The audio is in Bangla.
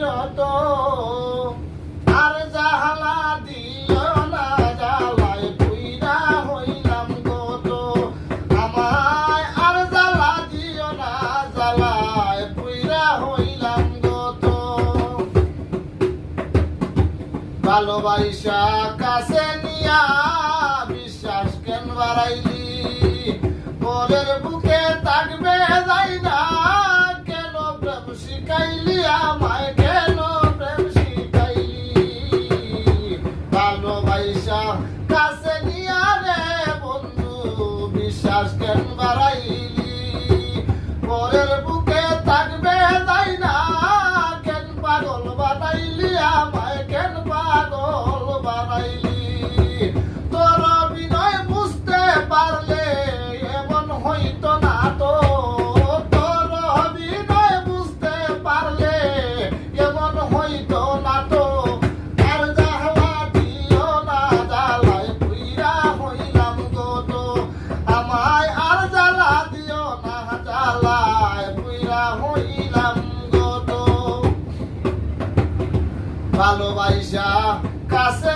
বিরত আর জাহালা দিও না জ্বালায় পুইরা হইলাম গত আমায় আর জ্বালা দিও না জ্বালায় পুইরা হইলাম গত ভালোবাসা কাছে নিয়া বিশ্বাস কেন বাড়াইলি বলের বুকে থাকবে যাই না কেন প্রেম শিখাইলি আমায় কেন প্রেম শিখাইলি ভালোবাসা কাছে নিয়া রে বন্ধু বিশ্বাস কেন বাড়াইলি বলের বুকে থাকবে যাই না কেন পাগল বানাইলি আমায় কেন পাগল বানাইলি তোর বিনয় বুঝতে পারলে এমন হইতো না তো তোর বিনয় বুঝতে পারলে এমন হইতো না তো আর জ্বালা দিও না জ্বালায় পুইরা হইলাম গত আমায় আর জ্বালা দিও না জ্বালায় পুইরা হইলাম গত ভালোবাসা কাছে